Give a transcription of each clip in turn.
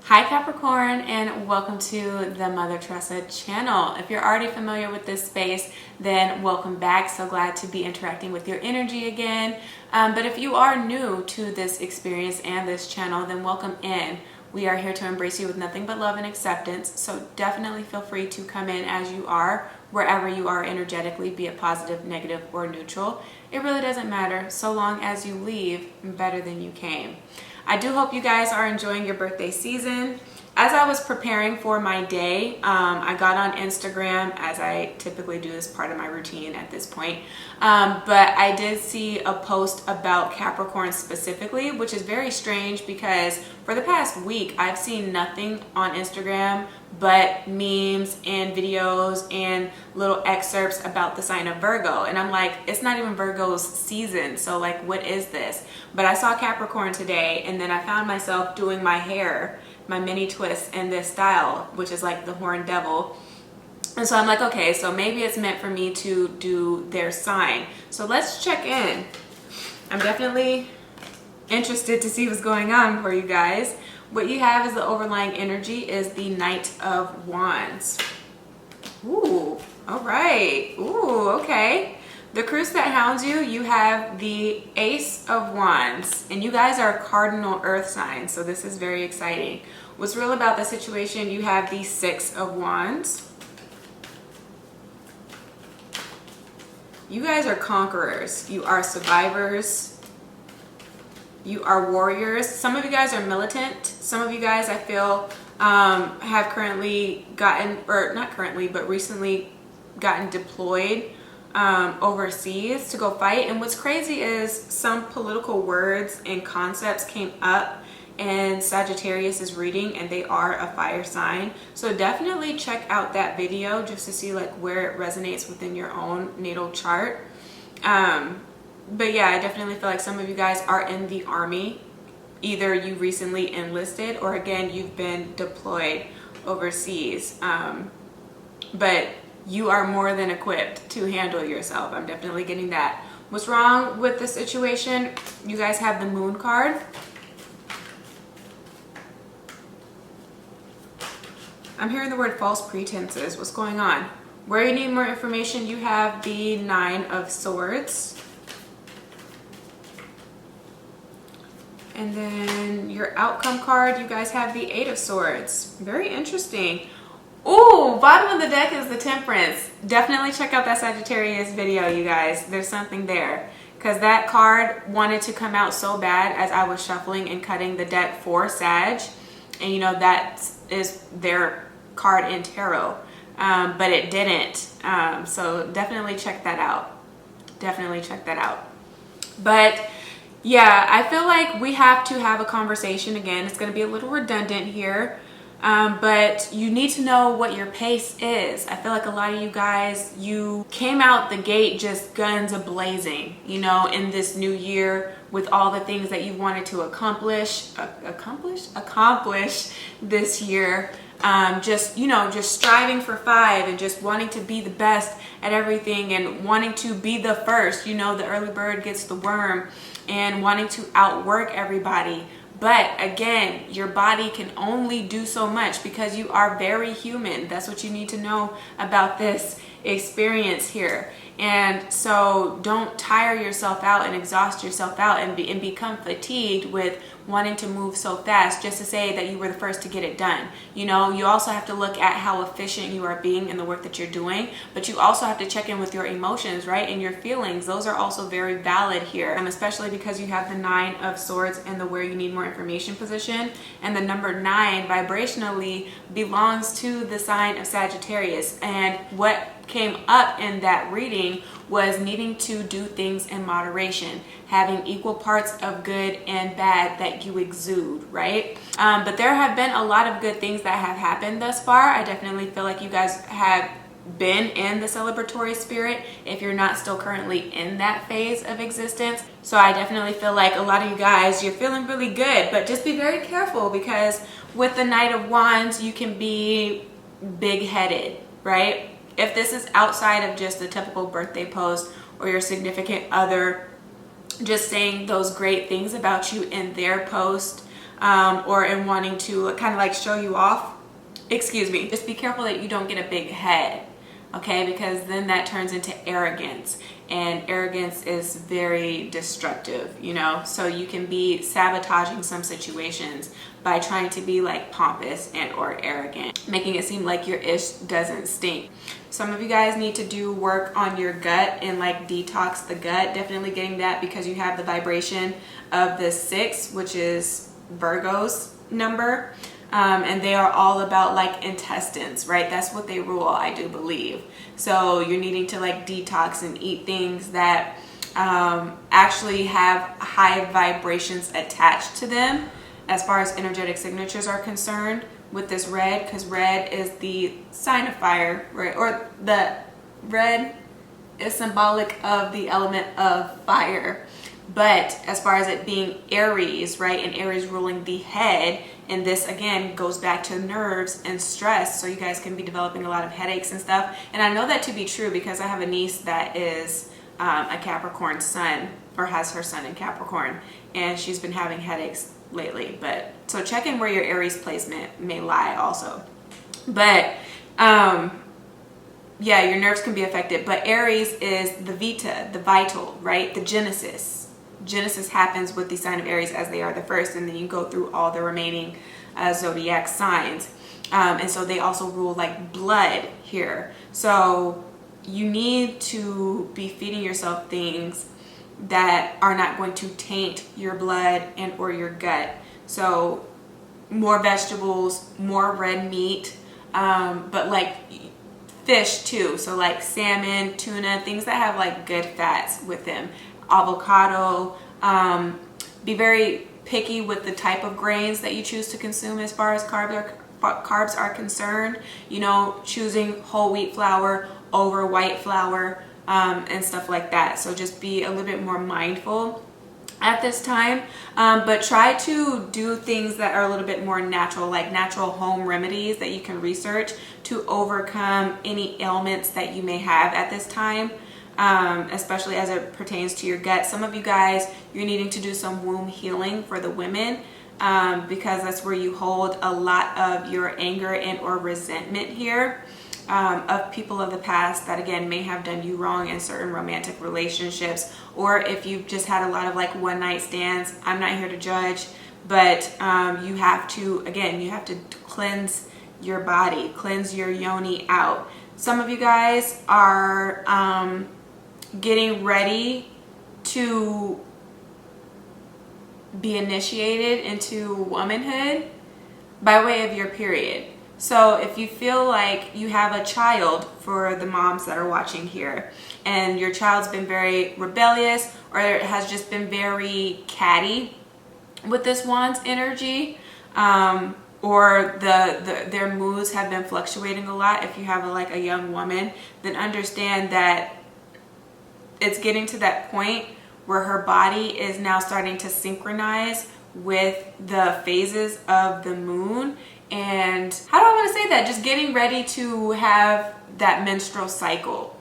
Hi Capricorn, and welcome to the Mother Tressa channel. If you're already familiar with this space, then welcome back. So glad to be interacting with your energy again. But if you are new to this experience and this channel, then welcome in. We are here to embrace you with nothing but love and acceptance. So definitely feel free to come in as you are, wherever you are energetically, be it positive, negative, or neutral. It really doesn't matter so long as you leave better than you came. I do hope you guys are enjoying your birthday season. As I was preparing for my day, I got on Instagram, as I typically do as part of my routine at this point. But I did see a post about Capricorn specifically, which is very strange because for the past week, I've seen nothing on Instagram but memes and videos and little excerpts about the sign of Virgo. And I'm like, it's not even Virgo's season. So like, what is this? But I saw Capricorn today, and then I found myself doing my hair, my mini twist in this style, which is like the horned devil. And so I'm like, okay, so maybe it's meant for me to do their sign. So let's check in. I'm definitely interested to see what's going on for you guys. What you have as the overlying energy is the Knight of Wands. Ooh, all right. Ooh, okay. The Cruise that hounds you, you have the Ace of Wands, and you guys are cardinal earth signs, so this is very exciting. What's real about the situation, you have the Six of Wands. You guys are conquerors. You are survivors. You are warriors. Some of you guys are militant. Some of you guys, I feel, have currently gotten, or not currently, but recently gotten deployed overseas to go fight. And what's crazy is some political words and concepts came up in Sagittarius's reading, and they are a fire sign. So definitely check out that video just to see like where it resonates within your own natal chart. But yeah, I definitely feel like some of you guys are in the army. Either you recently enlisted, or again, you've been deployed overseas. But you are more than equipped to handle yourself. I'm definitely getting that. What's wrong with the situation? You guys have the Moon card. I'm hearing the word false pretenses. What's going on? Where you need more information, you have the Nine of Swords. And then your outcome card, you guys have the Eight of Swords. Very interesting. Ooh, bottom of the deck is the Temperance. Definitely check out that Sagittarius video, you guys. There's something there. Because that card wanted to come out so bad as I was shuffling and cutting the deck for Sag. And you know, that is their card in tarot. But it didn't. So definitely check that out. Definitely check that out. But yeah, I feel like we have to have a conversation again. It's going to be a little redundant here. But you need to know what your pace is. I feel like a lot of you guys, you came out the gate just guns a-blazing, you know, in this new year with all the things that you wanted to accomplish this year. Just, you know, just striving for 5 and just wanting to be the best at everything and wanting to be the first, you know, the early bird gets the worm, and wanting to outwork everybody. But again, your body can only do so much because you are very human. That's what you need to know about this experience here. And so don't tire yourself out and exhaust yourself out and become fatigued with wanting to move so fast just to say that you were the first to get it done. You know, you also have to look at how efficient you are being in the work that you're doing, but you also have to check in with your emotions, right? And your feelings. Those are also very valid here, especially because you have the Nine of Swords in the where you need more information position. And the number 9 vibrationally belongs to the sign of Sagittarius. And what came up in that reading was needing to do things in moderation, having equal parts of good and bad that you exude, right? But there have been a lot of good things that have happened thus far. I definitely feel like you guys have been in the celebratory spirit if you're not still currently in that phase of existence. So I definitely feel like a lot of you guys, you're feeling really good, but just be very careful because with the Knight of Wands, you can be big-headed, right? If this is outside of just the typical birthday post or your significant other just saying those great things about you in their post, or in wanting to kind of like show you off. Excuse me. Just be careful that you don't get a big head, okay? Because then that turns into arrogance, and arrogance is very destructive, you know? So you can be sabotaging some situations by trying to be like pompous and or arrogant, making it seem like your ish doesn't stink. Some of you guys need to do work on your gut and like detox the gut. Definitely getting that, because you have the vibration of the 6, which is Virgo's number. And they are all about like intestines, right? That's what they rule, I do believe. So you're needing to like detox and eat things that actually have high vibrations attached to them as far as energetic signatures are concerned with this red, because red is the sign of fire, right? Or the red is symbolic of the element of fire. But as far as it being Aries, right, and Aries ruling the head, and this again goes back to nerves and stress, so you guys can be developing a lot of headaches and stuff. And I know that to be true because I have a niece that is a Capricorn sun, or has her sun in Capricorn, and she's been having headaches lately. But so check in where your Aries placement may lie also. But yeah, your nerves can be affected. But Aries is the vita, the vital, right, the Genesis. Genesis happens with the sign of Aries, as they are the first, and then you go through all the remaining zodiac signs. And so they also rule like blood here. So you need to be feeding yourself things that are not going to taint your blood and or your gut. So more vegetables, more red meat, but like fish too. So like salmon, tuna, things that have like good fats with them. Avocado. Be very picky with the type of grains that you choose to consume as far as carbs are concerned. You know, choosing whole wheat flour over white flour, and stuff like that. So just be a little bit more mindful at this time, but try to do things that are a little bit more natural, like natural home remedies that you can research to overcome any ailments that you may have at this time. Especially as it pertains to your gut. Some of you guys, you're needing to do some womb healing for the women, because that's where you hold a lot of your anger and or resentment here, of people of the past that again may have done you wrong in certain romantic relationships, or if you've just had a lot of like one night stands. I'm not here to judge, but you have to, again, you have to cleanse your body, cleanse your yoni out. Some of you guys are getting ready to be initiated into womanhood by way of your period. So if you feel like you have a child, for the moms that are watching here, and your child's been very rebellious or has just been very catty with this Wands energy, or their moods have been fluctuating a lot, if you have like a young woman, then understand that it's getting to that point where her body is now starting to synchronize with the phases of the moon. And how do I want to say that? Just getting ready to have that menstrual cycle.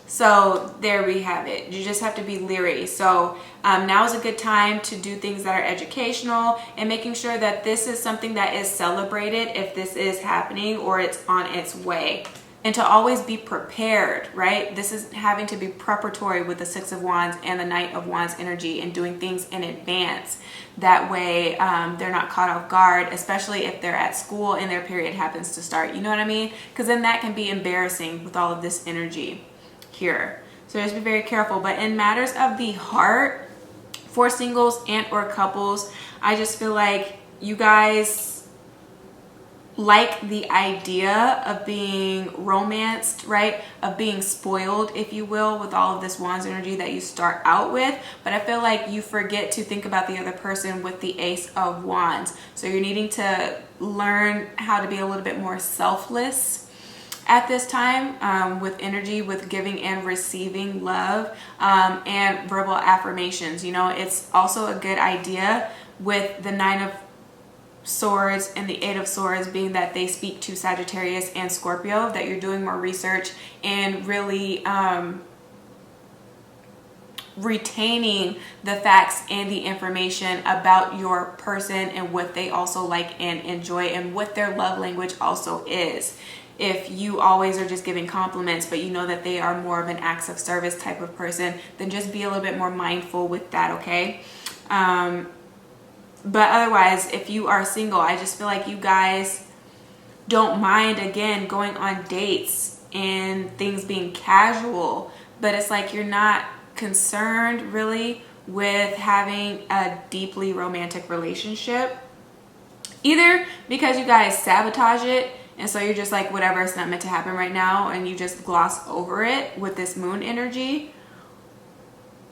So there we have it. You just have to be leery. So now is a good time to do things that are educational, and making sure that this is something that is celebrated if this is happening or it's on its way. And to always be prepared, right? This is having to be preparatory with the 6 of Wands and the Knight of Wands energy, and doing things in advance. That way they're not caught off guard, especially if they're at school and their period happens to start. You know what I mean? Because then that can be embarrassing with all of this energy here. So just be very careful. But in matters of the heart, for singles and or couples, I just feel like you guys like the idea of being romanced, right? Of being spoiled, if you will, with all of this Wands energy that you start out with. But I feel like you forget to think about the other person with the Ace of Wands. So you're needing to learn how to be a little bit more selfless at this time, with energy, with giving and receiving love, and verbal affirmations. You know, it's also a good idea with the 9 of Swords and the 8 of Swords, being that they speak to Sagittarius and Scorpio, that you're doing more research and really retaining the facts and the information about your person and what they also like and enjoy and what their love language also is. If you always are just giving compliments, but you know that they are more of an acts of service type of person, then just be a little bit more mindful with that, okay? But otherwise, if you are single, I just feel like you guys don't mind, again, going on dates and things being casual, but it's like you're not concerned really with having a deeply romantic relationship, either because you guys sabotage it and so you're just like, whatever, it's not meant to happen right now, and you just gloss over it with this moon energy,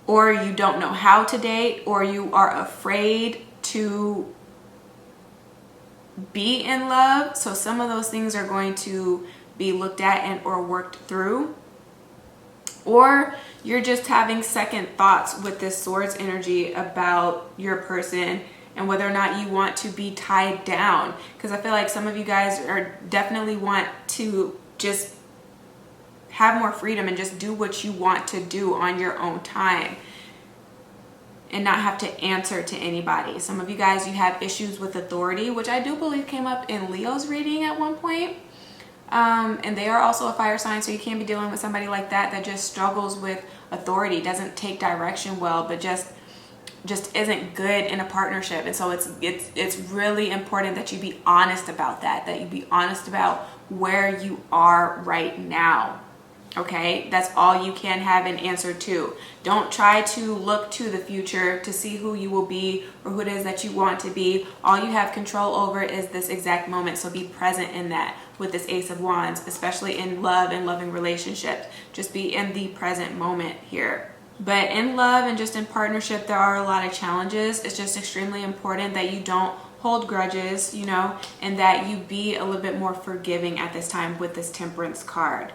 or you don't know how to date, or you are afraid to be in love. So some of those things are going to be looked at and or worked through, or you're just having second thoughts with this Swords energy about your person and whether or not you want to be tied down. Because I feel like some of you guys are definitely want to just have more freedom and just do what you want to do on your own time and not have to answer to anybody. Some of you guys, you have issues with authority, which I do believe came up in Leo's reading at one point. And they are also a fire sign, so you can't be dealing with somebody like that that just struggles with authority, doesn't take direction well, but just isn't good in a partnership. And so it's really important that you be honest about that you be honest about where you are right now. Okay, that's all you can have an answer to. Don't try to look to the future to see who you will be or who it is that you want to be. All you have control over is this exact moment. So be present in that with this Ace of Wands, especially in love and loving relationships. Just be in the present moment here. But in love and just in partnership, there are a lot of challenges. It's just extremely important that you don't hold grudges, you know, and that you be a little bit more forgiving at this time with this Temperance card.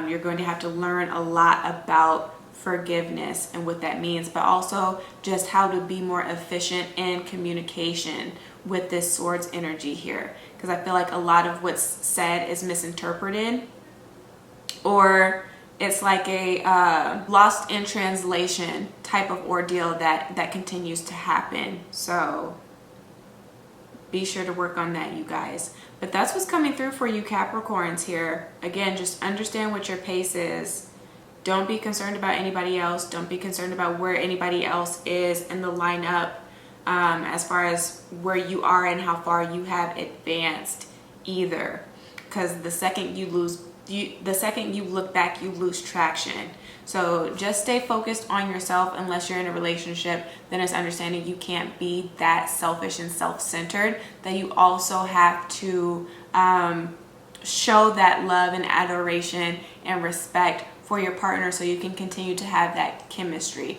You're going to have to learn a lot about forgiveness and what that means, but also just how to be more efficient in communication with this Swords energy here. Because I feel like a lot of what's said is misinterpreted, or it's like a lost in translation type of ordeal that continues to happen. So be sure to work on that, you guys. But that's what's coming through for you Capricorns here. Again, just understand what your pace is. Don't be concerned about anybody else. Don't be concerned about where anybody else is in the lineup as far as where you are and how far you have advanced either. Because the second you look back, you lose traction. So just stay focused on yourself. Unless you're in a relationship, then it's understanding you can't be that selfish and self-centered, that you also have to show that love and adoration and respect for your partner so you can continue to have that chemistry.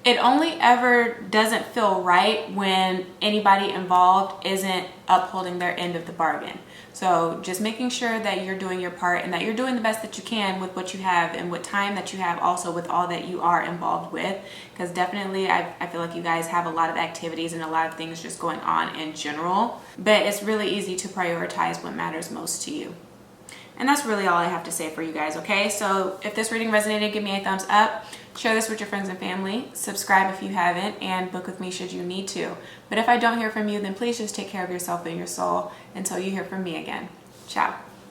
It only ever doesn't feel right when anybody involved isn't upholding their end of the bargain. So just making sure that you're doing your part and that you're doing the best that you can with what you have and what time that you have, also with all that you are involved with. Because definitely I feel like you guys have a lot of activities and a lot of things just going on in general. But it's really easy to prioritize what matters most to you. And that's really all I have to say for you guys, okay? So if this reading resonated, give me a thumbs up. Share this with your friends and family. Subscribe if you haven't, and book with me should you need to. But if I don't hear from you, then please just take care of yourself and your soul until you hear from me again. Ciao.